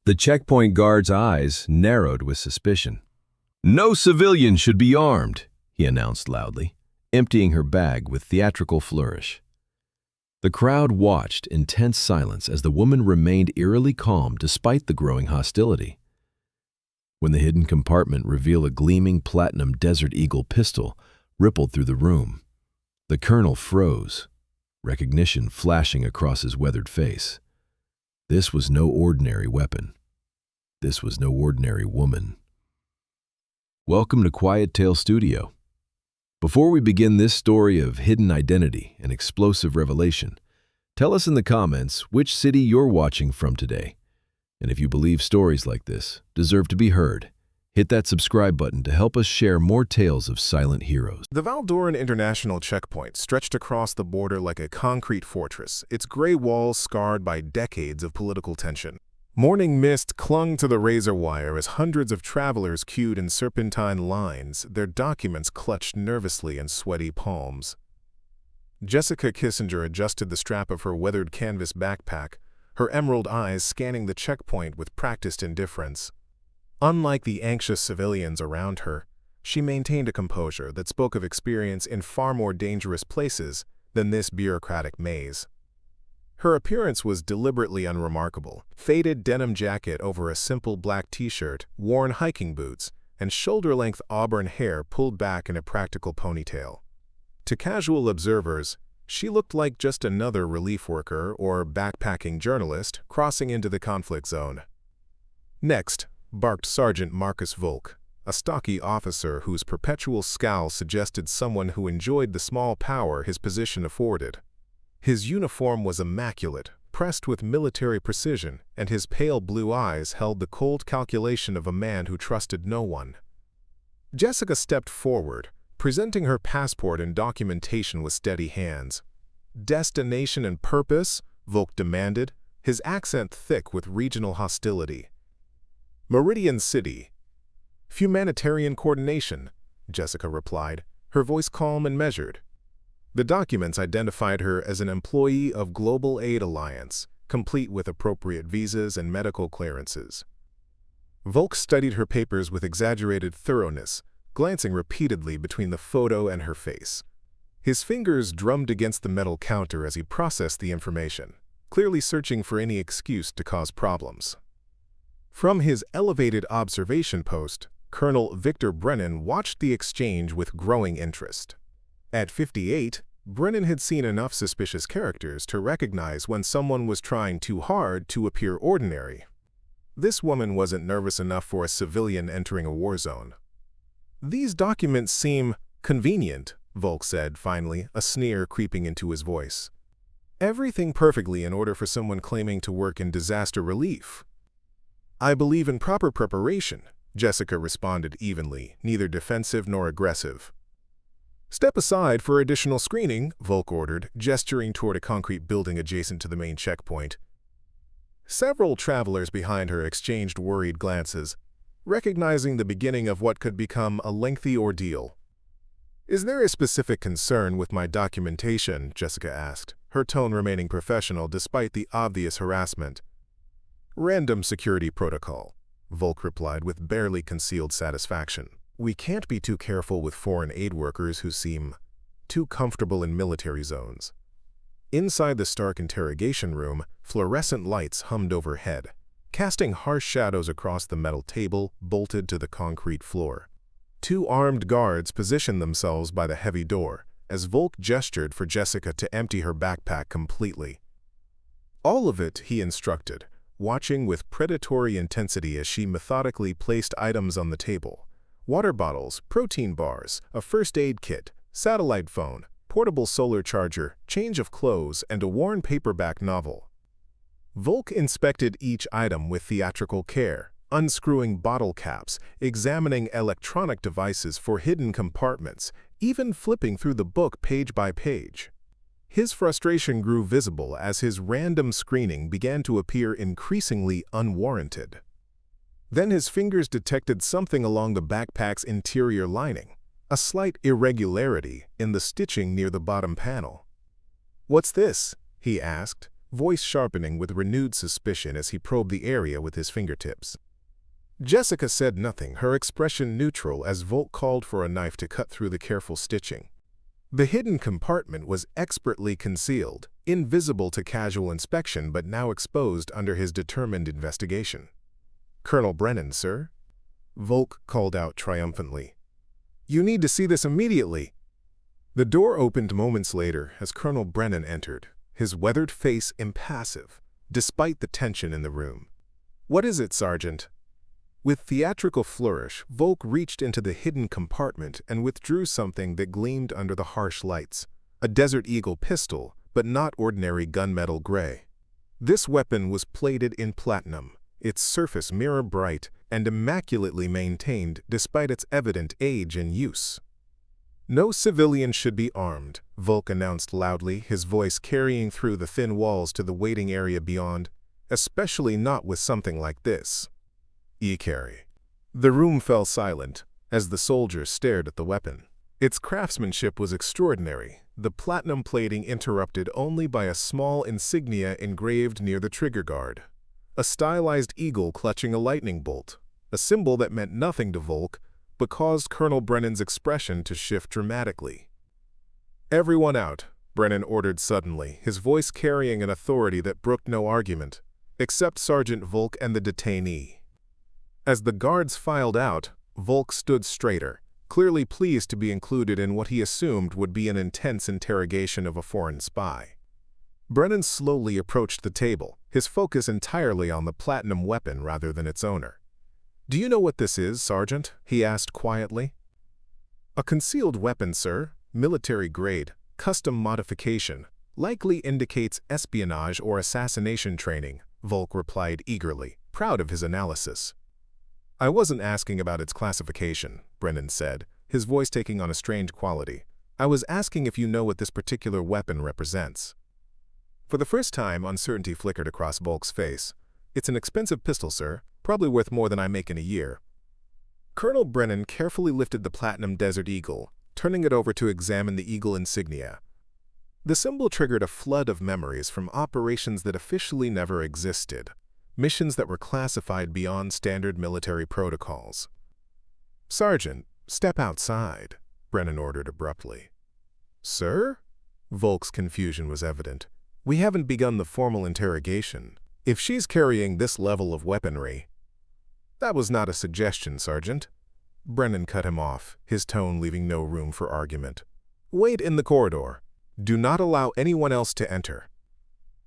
The checkpoint guard's eyes narrowed with suspicion. "No civilian should be armed," he announced loudly, emptying her bag with theatrical flourish. The crowd watched in tense silence as the woman remained eerily calm despite the growing hostility. When the hidden compartment revealed a gleaming platinum Desert Eagle pistol rippled through the room, the colonel froze, recognition flashing across his weathered face. This was no ordinary weapon. This was no ordinary woman. Welcome to Quiet Tale Studio. Before we begin this story of hidden identity and explosive revelation, tell us in the comments which city you're watching from today. And if you believe stories like this deserve to be heard, hit that subscribe button to help us share more tales of silent heroes. The Valdoren International Checkpoint stretched across the border like a concrete fortress, its gray walls scarred by decades of political tension. Morning mist clung to the razor wire as hundreds of travelers queued in serpentine lines, their documents clutched nervously in sweaty palms. Jessica Kissinger adjusted the strap of her weathered canvas backpack, her emerald eyes scanning the checkpoint with practiced indifference. Unlike the anxious civilians around her, she maintained a composure that spoke of experience in far more dangerous places than this bureaucratic maze. Her appearance was deliberately unremarkable: faded denim jacket over a simple black t-shirt, worn hiking boots, and shoulder-length auburn hair pulled back in a practical ponytail. To casual observers, she looked like just another relief worker or backpacking journalist crossing into the conflict zone. Next, barked Sergeant Volk, a stocky officer whose perpetual scowl suggested someone who enjoyed the small power his position afforded. His uniform was immaculate, pressed with military precision, and his pale blue eyes held the cold calculation of a man who trusted no one. Jessica stepped forward, presenting her passport and documentation with steady hands. "Destination and purpose?" Volk demanded, his accent thick with regional hostility. "Meridian City." "Humanitarian coordination," Jessica replied, her voice calm and measured. The documents identified her as an employee of Global Aid Alliance, complete with appropriate visas and medical clearances. Volk studied her papers with exaggerated thoroughness, glancing repeatedly between the photo and her face. His fingers drummed against the metal counter as he processed the information, clearly searching for any excuse to cause problems. From his elevated observation post, Colonel Brennan watched the exchange with growing interest. At 58, Brennan had seen enough suspicious characters to recognize when someone was trying too hard to appear ordinary. This woman wasn't nervous enough for a civilian entering a war zone. "These documents seem convenient," Volk said finally, a sneer creeping into his voice. "Everything perfectly in order for someone claiming to work in disaster relief." "I believe in proper preparation," Jessica responded evenly, neither defensive nor aggressive. "Step aside for additional screening," Volk ordered, gesturing toward a concrete building adjacent to the main checkpoint. Several travelers behind her exchanged worried glances, recognizing the beginning of what could become a lengthy ordeal. "Is there a specific concern with my documentation?" Jessica asked, her tone remaining professional despite the obvious harassment. "Random security protocol," Volk replied with barely concealed satisfaction. "We can't be too careful with foreign aid workers who seem too comfortable in military zones." Inside the stark interrogation room, fluorescent lights hummed overhead, casting harsh shadows across the metal table bolted to the concrete floor. Two armed guards positioned themselves by the heavy door, as Volk gestured for Jessica to empty her backpack completely. "All of it," he instructed, watching with predatory intensity as she methodically placed items on the table. Water bottles, protein bars, a first aid kit, satellite phone, portable solar charger, change of clothes, and a worn paperback novel. Volk inspected each item with theatrical care, unscrewing bottle caps, examining electronic devices for hidden compartments, even flipping through the book page by page. His frustration grew visible as his random screening began to appear increasingly unwarranted. Then his fingers detected something along the backpack's interior lining, a slight irregularity in the stitching near the bottom panel. "What's this?" he asked, voice sharpening with renewed suspicion as he probed the area with his fingertips. Jessica said nothing, her expression neutral as Volk called for a knife to cut through the careful stitching. The hidden compartment was expertly concealed, invisible to casual inspection but now exposed under his determined investigation. "Colonel Brennan, sir?" Volk called out triumphantly. "You need to see this immediately." The door opened moments later as Colonel Brennan entered, his weathered face impassive, despite the tension in the room. "What is it, Sergeant?" With theatrical flourish, Volk reached into the hidden compartment and withdrew something that gleamed under the harsh lights, a Desert Eagle pistol, but not ordinary gunmetal gray. This weapon was plated in platinum, its surface mirror-bright and immaculately maintained despite its evident age and use. "No civilian should be armed," Volk announced loudly, his voice carrying through the thin walls to the waiting area beyond, "especially not with something like this. E-carry." The room fell silent as the soldiers stared at the weapon. Its craftsmanship was extraordinary, the platinum plating interrupted only by a small insignia engraved near the trigger guard. A stylized eagle clutching a lightning bolt, a symbol that meant nothing to Volk, but caused Colonel Brennan's expression to shift dramatically. "Everyone out," Brennan ordered suddenly, his voice carrying an authority that brooked no argument, except Sergeant Volk and the detainee. As the guards filed out, Volk stood straighter, clearly pleased to be included in what he assumed would be an intense interrogation of a foreign spy. Brennan slowly approached the table, his focus entirely on the platinum weapon rather than its owner. "Do you know what this is, Sergeant?" he asked quietly. "A concealed weapon, sir, military grade, custom modification, likely indicates espionage or assassination training," Volk replied eagerly, proud of his analysis. "I wasn't asking about its classification," Brennan said, his voice taking on a strange quality. "I was asking if you know what this particular weapon represents." For the first time, uncertainty flickered across Volk's face. "It's an expensive pistol, sir, probably worth more than I make in a year." Colonel Brennan carefully lifted the platinum Desert Eagle, turning it over to examine the eagle insignia. The symbol triggered a flood of memories from operations that officially never existed, missions that were classified beyond standard military protocols. "Sergeant, step outside," Brennan ordered abruptly. "Sir?" Volk's confusion was evident. "We haven't begun the formal interrogation. If she's carrying this level of weaponry—" "That was not a suggestion, Sergeant." Brennan cut him off, his tone leaving no room for argument. "Wait in the corridor. Do not allow anyone else to enter."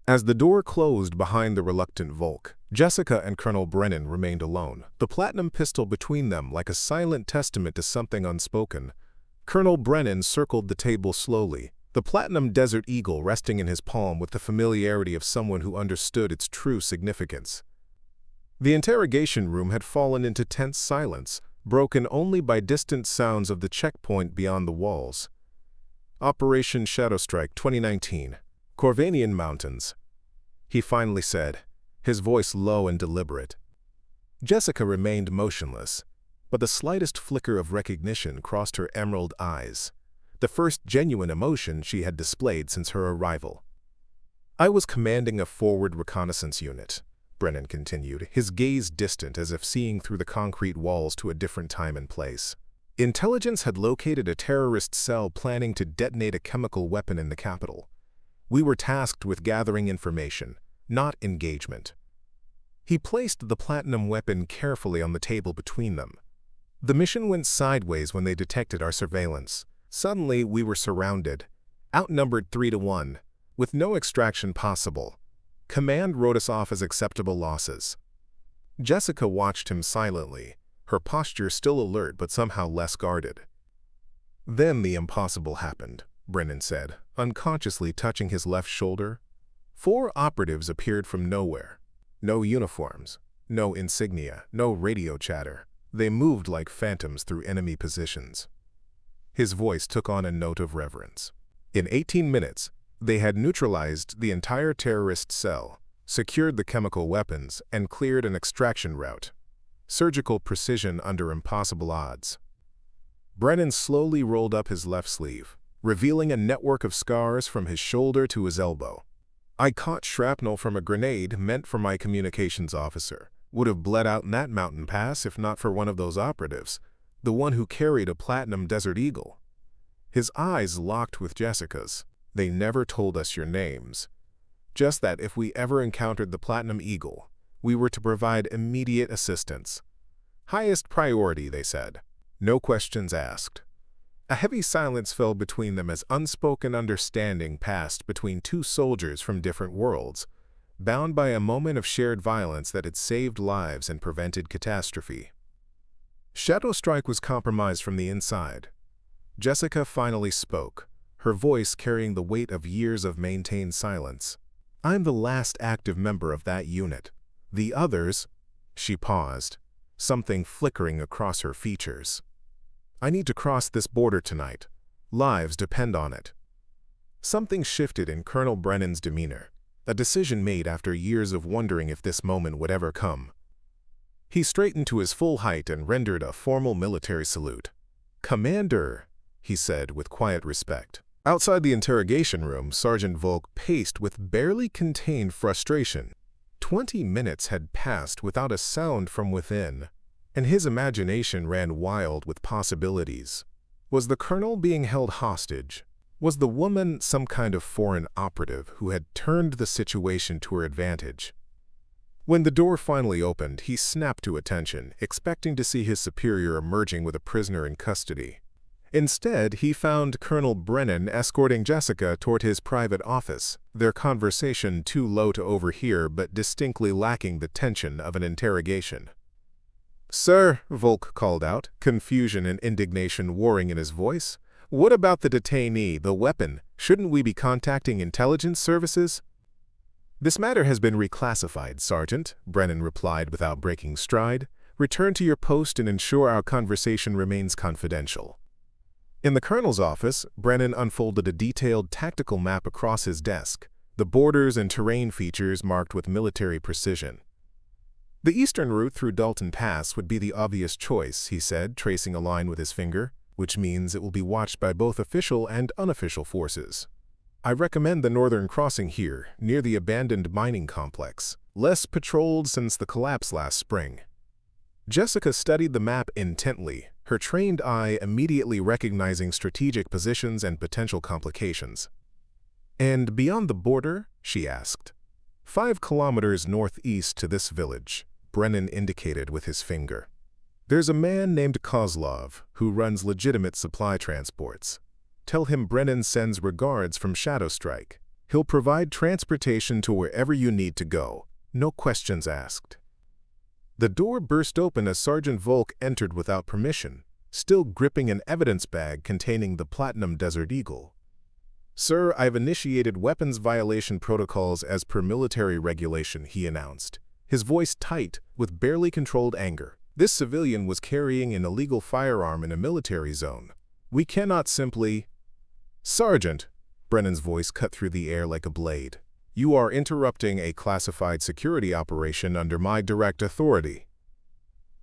As the door closed behind the reluctant Volk, Jessica and Colonel Brennan remained alone, the platinum pistol between them like a silent testament to something unspoken. Colonel Brennan circled the table slowly, the platinum Desert Eagle resting in his palm with the familiarity of someone who understood its true significance. The interrogation room had fallen into tense silence, broken only by distant sounds of the checkpoint beyond the walls. "Operation Shadowstrike 2019, Corvanian Mountains," he finally said, his voice low and deliberate. Jessica remained motionless, but the slightest flicker of recognition crossed her emerald eyes, the first genuine emotion she had displayed since her arrival. "I was commanding a forward reconnaissance unit," Brennan continued, his gaze distant as if seeing through the concrete walls to a different time and place. "Intelligence had located a terrorist cell planning to detonate a chemical weapon in the capital. We were tasked with gathering information, not engagement." He placed the platinum weapon carefully on the table between them. "The mission went sideways when they detected our surveillance. Suddenly, we were surrounded, outnumbered 3-1, with no extraction possible. Command wrote us off as acceptable losses." Jessica watched him silently, her posture still alert but somehow less guarded. "Then the impossible happened," Brennan said, unconsciously touching his left shoulder. 4 operatives appeared from nowhere. No uniforms, no insignia, no radio chatter. They moved like phantoms through enemy positions. His voice took on a note of reverence. In 18 minutes, they had neutralized the entire terrorist cell, secured the chemical weapons, and cleared an extraction route. Surgical precision under impossible odds. Brennan slowly rolled up his left sleeve, revealing a network of scars from his shoulder to his elbow. I caught shrapnel from a grenade meant for my communications officer. Would have bled out in that mountain pass if not for one of those operatives, the one who carried a platinum Desert Eagle. His eyes locked with Jessica's. They never told us your names. Just that if we ever encountered the Platinum Eagle, we were to provide immediate assistance. Highest priority, they said. No questions asked. A heavy silence fell between them as unspoken understanding passed between two soldiers from different worlds, bound by a moment of shared violence that had saved lives and prevented catastrophe. Shadow Strike was compromised from the inside. Jessica finally spoke, her voice carrying the weight of years of maintained silence. I'm the last active member of that unit. The others— She paused, something flickering across her features. I need to cross this border tonight. Lives depend on it. Something shifted in Colonel Brennan's demeanor, a decision made after years of wondering if this moment would ever come. He straightened to his full height and rendered a formal military salute. "Commander," he said with quiet respect. Outside the interrogation room, Sergeant Volk paced with barely contained frustration. 20 minutes had passed without a sound from within, and his imagination ran wild with possibilities. Was the colonel being held hostage? Was the woman some kind of foreign operative who had turned the situation to her advantage? When the door finally opened, he snapped to attention, expecting to see his superior emerging with a prisoner in custody. Instead, he found Colonel Brennan escorting Jessica toward his private office, their conversation too low to overhear but distinctly lacking the tension of an interrogation. "Sir," Volk called out, confusion and indignation warring in his voice, "what about the detainee, the weapon? Shouldn't we be contacting intelligence services?" "This matter has been reclassified, Sergeant," Brennan replied without breaking stride. "Return to your post and ensure our conversation remains confidential." In the colonel's office, Brennan unfolded a detailed tactical map across his desk, the borders and terrain features marked with military precision. "The eastern route through Dalton Pass would be the obvious choice," he said, tracing a line with his finger, "which means it will be watched by both official and unofficial forces. I recommend the northern crossing here, near the abandoned mining complex, less patrolled since the collapse last spring." Jessica studied the map intently, her trained eye immediately recognizing strategic positions and potential complications. "And beyond the border?" she asked. 5 kilometers northeast to this village," Brennan indicated with his finger. "There's a man named Kozlov who runs legitimate supply transports. Tell him Brennan sends regards from Shadow Strike. He'll provide transportation to wherever you need to go, no questions asked." The door burst open as Sergeant Volk entered without permission, still gripping an evidence bag containing the Platinum Desert Eagle. "Sir, I've initiated weapons violation protocols as per military regulation," he announced, his voice tight with barely controlled anger. "This civilian was carrying an illegal firearm in a military zone. We cannot simply—" "Sergeant," Brennan's voice cut through the air like a blade, "you are interrupting a classified security operation under my direct authority."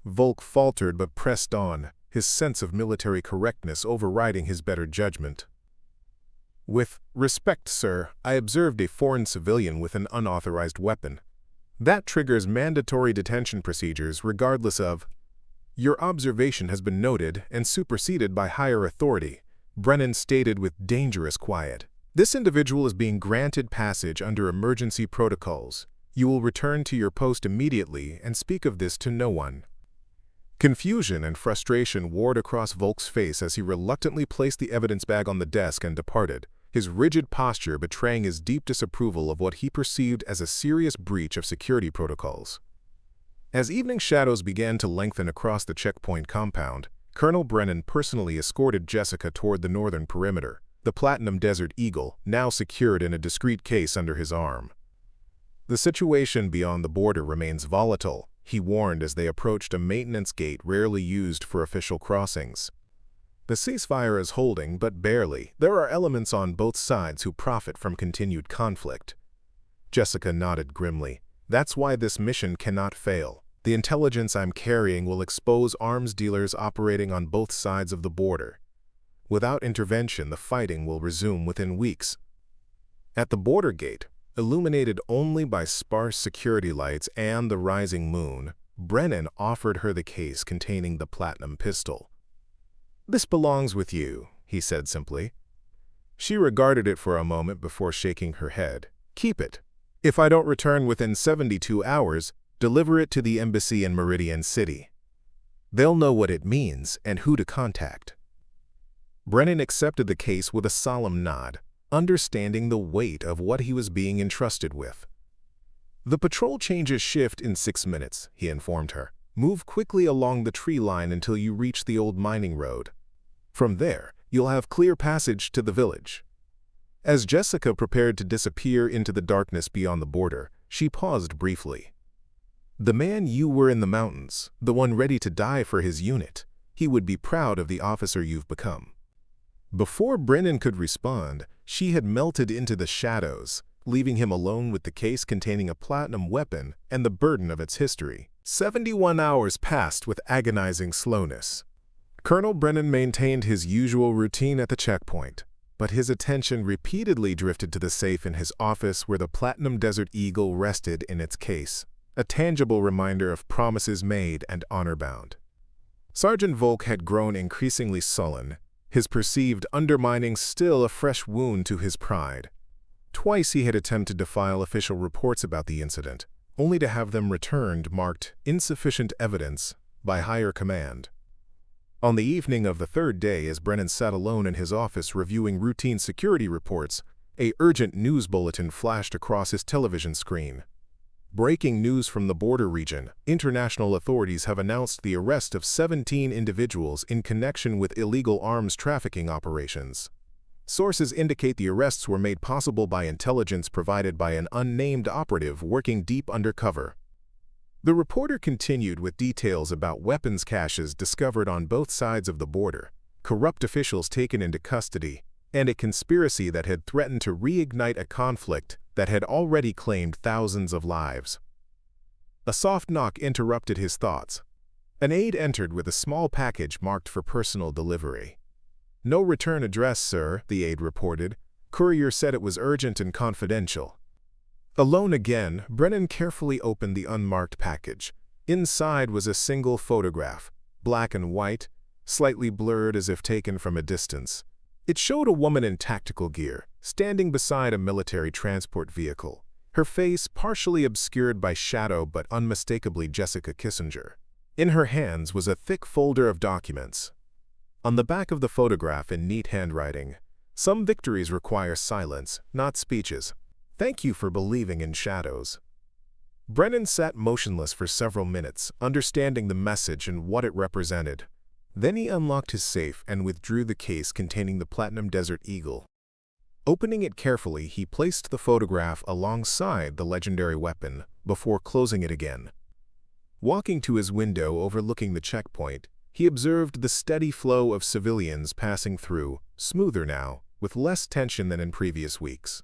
Volk faltered but pressed on, his sense of military correctness overriding his better judgment. "With respect, sir, I observed a foreign civilian with an unauthorized weapon. That triggers mandatory detention procedures regardless of—" "Your observation has been noted and superseded by higher authority," Brennan stated with dangerous quiet. "This individual is being granted passage under emergency protocols. You will return to your post immediately and speak of this to no one." Confusion and frustration warred across Volk's face as he reluctantly placed the evidence bag on the desk and departed, his rigid posture betraying his deep disapproval of what he perceived as a serious breach of security protocols. As evening shadows began to lengthen across the checkpoint compound, Colonel Brennan personally escorted Jessica toward the northern perimeter, the Platinum Desert Eagle now secured in a discreet case under his arm. "The situation beyond the border remains volatile," he warned as they approached a maintenance gate rarely used for official crossings. "The ceasefire is holding, but barely. There are elements on both sides who profit from continued conflict." Jessica nodded grimly. "That's why this mission cannot fail. The intelligence I'm carrying will expose arms dealers operating on both sides of the border. Without intervention, the fighting will resume within weeks." At the border gate, Illuminated only by sparse security lights and the rising moon, Brennan offered her the case containing the platinum pistol. "This belongs with you," he said simply. She regarded it for a moment before shaking her head. "Keep it. If I don't return within 72 hours, deliver it to the embassy in Meridian City. They'll know what it means and who to contact." Brennan accepted the case with a solemn nod, understanding the weight of what he was being entrusted with. "The patrol changes shift in 6 minutes," he informed her. "Move quickly along the tree line until you reach the old mining road. From there, you'll have clear passage to the village." As Jessica prepared to disappear into the darkness beyond the border, she paused briefly. "The man you were in the mountains, the one ready to die for his unit, he would be proud of the officer you've become." Before Brennan could respond, she had melted into the shadows, leaving him alone with the case containing a platinum weapon and the burden of its history. 71 hours passed with agonizing slowness. Colonel Brennan maintained his usual routine at the checkpoint, but his attention repeatedly drifted to the safe in his office where the Platinum Desert Eagle rested in its case, a tangible reminder of promises made and honor bound. Sergeant Volk had grown increasingly sullen, his perceived undermining still a fresh wound to his pride. Twice he had attempted to file official reports about the incident, only to have them returned marked insufficient evidence by higher command. On the evening of the third day, as Brennan sat alone in his office reviewing routine security reports, an urgent news bulletin flashed across his television screen. Breaking news from the border region: international authorities have announced the arrest of 17 individuals in connection with illegal arms trafficking operations. Sources indicate the arrests were made possible by intelligence provided by an unnamed operative working deep undercover. The reporter continued with details about weapons caches discovered on both sides of the border, corrupt officials taken into custody, and a conspiracy that had threatened to reignite a conflict that had already claimed thousands of lives. A soft knock interrupted his thoughts. An aide entered with a small package marked for personal delivery. "No return address, sir," the aide reported. "Courier said it was urgent and confidential." Alone again, Brennan carefully opened the unmarked package. Inside was a single photograph, black and white, slightly blurred as if taken from a distance. It showed a woman in tactical gear, standing beside a military transport vehicle, her face partially obscured by shadow but unmistakably Jessica Kissinger. In her hands was a thick folder of documents. On the back of the photograph in neat handwriting, "Some victories require silence, not speeches. Thank you for believing in shadows." Brennan sat motionless for several minutes, understanding the message and what it represented. Then he unlocked his safe and withdrew the case containing the Platinum Desert Eagle. Opening it carefully, he placed the photograph alongside the legendary weapon before closing it again. Walking to his window overlooking the checkpoint, he observed the steady flow of civilians passing through, smoother now, with less tension than in previous weeks.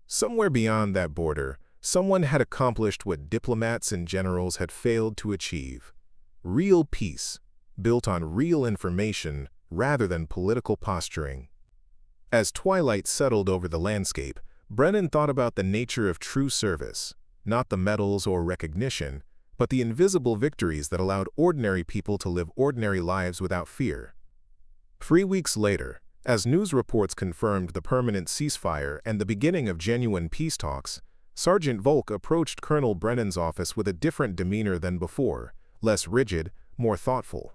Somewhere beyond that border, someone had accomplished what diplomats and generals had failed to achieve: real peace, built on real information rather than political posturing. As twilight settled over the landscape, Brennan thought about the nature of true service, not the medals or recognition, but the invisible victories that allowed ordinary people to live ordinary lives without fear. 3 weeks later, as news reports confirmed the permanent ceasefire and the beginning of genuine peace talks, Sergeant Volk approached Colonel Brennan's office with a different demeanor than before, less rigid, more thoughtful.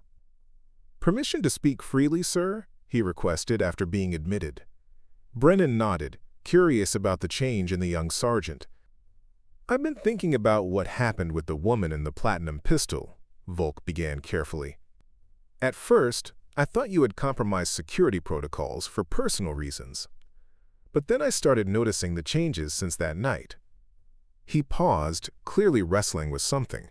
"Permission to speak freely, sir?" he requested after being admitted. Brennan nodded, curious about the change in the young sergeant. "I've been thinking about what happened with the woman in the platinum pistol," Volk began carefully. "At first, I thought you had compromised security protocols for personal reasons. But then I started noticing the changes since that night." He paused, clearly wrestling with something.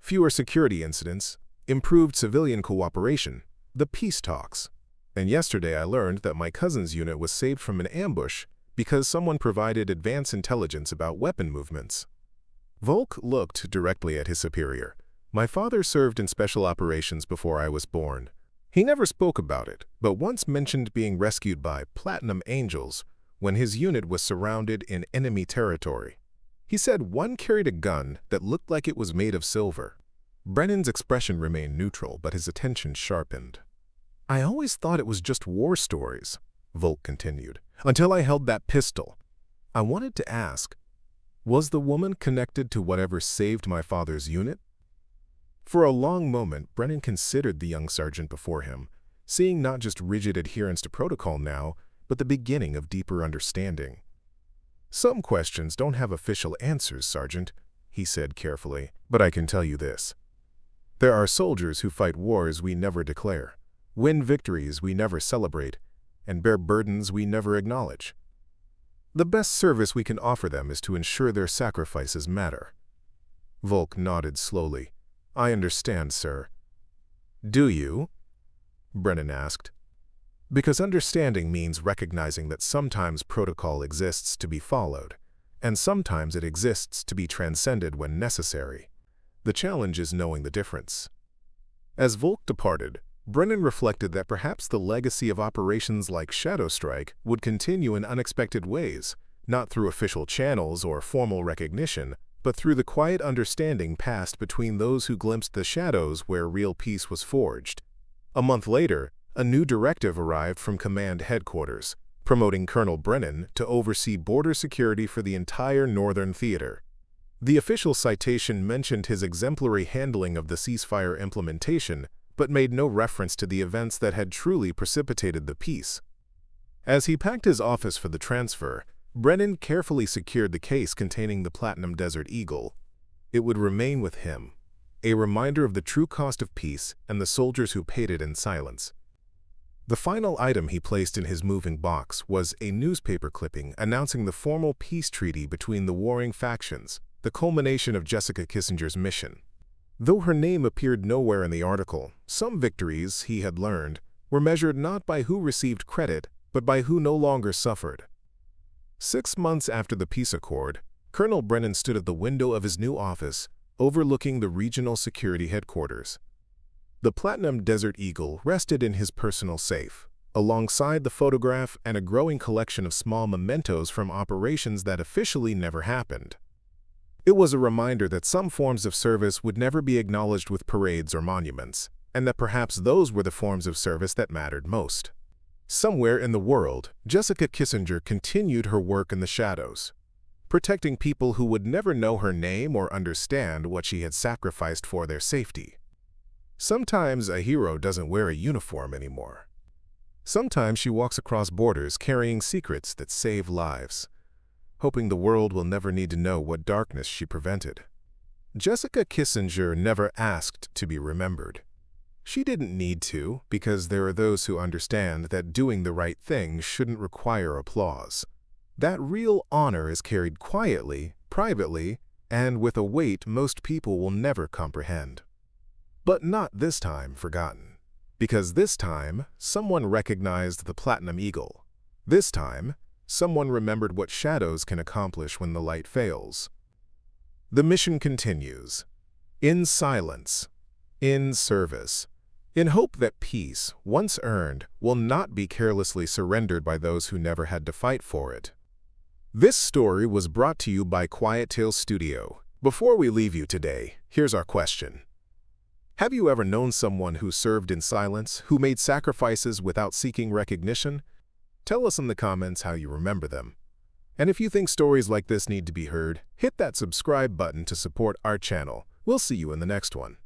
Fewer security incidents, improved civilian cooperation, the peace talks. And yesterday I learned that my cousin's unit was saved from an ambush because someone provided advance intelligence about weapon movements. Volk looked directly at his superior. "My father served in special operations before I was born. He never spoke about it, but once mentioned being rescued by Platinum Angels, when his unit was surrounded in enemy territory. He said one carried a gun that looked like it was made of silver. Brennan's expression remained neutral, but his attention sharpened. "I always thought it was just war stories," Volk continued, "until I held that pistol. I wanted to ask, was the woman connected to whatever saved my father's unit?" For a long moment, Brennan considered the young sergeant before him, seeing not just rigid adherence to protocol now, but the beginning of deeper understanding. "Some questions don't have official answers, Sergeant," he said carefully, "but I can tell you this. There are soldiers who fight wars we never declare, win victories we never celebrate, and bear burdens we never acknowledge. The best service we can offer them is to ensure their sacrifices matter." Volk nodded slowly. "I understand, sir." "Do you?" Brennan asked. "Because understanding means recognizing that sometimes protocol exists to be followed, and sometimes it exists to be transcended when necessary. The challenge is knowing the difference." As Volk departed, Brennan reflected that perhaps the legacy of operations like Shadow Strike would continue in unexpected ways, not through official channels or formal recognition, but through the quiet understanding passed between those who glimpsed the shadows where real peace was forged. A month later, a new directive arrived from Command Headquarters, promoting Colonel Brennan to oversee border security for the entire Northern Theater. The official citation mentioned his exemplary handling of the ceasefire implementation, but made no reference to the events that had truly precipitated the peace. As he packed his office for the transfer, Brennan carefully secured the case containing the Platinum Desert Eagle. It would remain with him, a reminder of the true cost of peace and the soldiers who paid it in silence. The final item he placed in his moving box was a newspaper clipping announcing the formal peace treaty between the warring factions, the culmination of Jessica Kissinger's mission. Though her name appeared nowhere in the article, some victories, he had learned, were measured not by who received credit, but by who no longer suffered. 6 months after the peace accord, Colonel Brennan stood at the window of his new office, overlooking the regional security headquarters. The Platinum Desert Eagle rested in his personal safe, alongside the photograph and a growing collection of small mementos from operations that officially never happened. It was a reminder that some forms of service would never be acknowledged with parades or monuments, and that perhaps those were the forms of service that mattered most. Somewhere in the world, Jessica Kissinger continued her work in the shadows, protecting people who would never know her name or understand what she had sacrificed for their safety. Sometimes a hero doesn't wear a uniform anymore. Sometimes she walks across borders carrying secrets that save lives, hoping the world will never need to know what darkness she prevented. Jessica Kissinger never asked to be remembered. She didn't need to, because there are those who understand that doing the right thing shouldn't require applause. That real honor is carried quietly, privately, and with a weight most people will never comprehend. But not this time forgotten, because this time someone recognized the Platinum Eagle. This time, someone remembered what shadows can accomplish when the light fails. The mission continues, in silence, in service, in hope that peace, once earned, will not be carelessly surrendered by those who never had to fight for it. This story was brought to you by Quiet Tales Studio. Before we leave you today, here's our question. Have you ever known someone who served in silence, who made sacrifices without seeking recognition? Tell us in the comments how you remember them. And if you think stories like this need to be heard, hit that subscribe button to support our channel. We'll see you in the next one.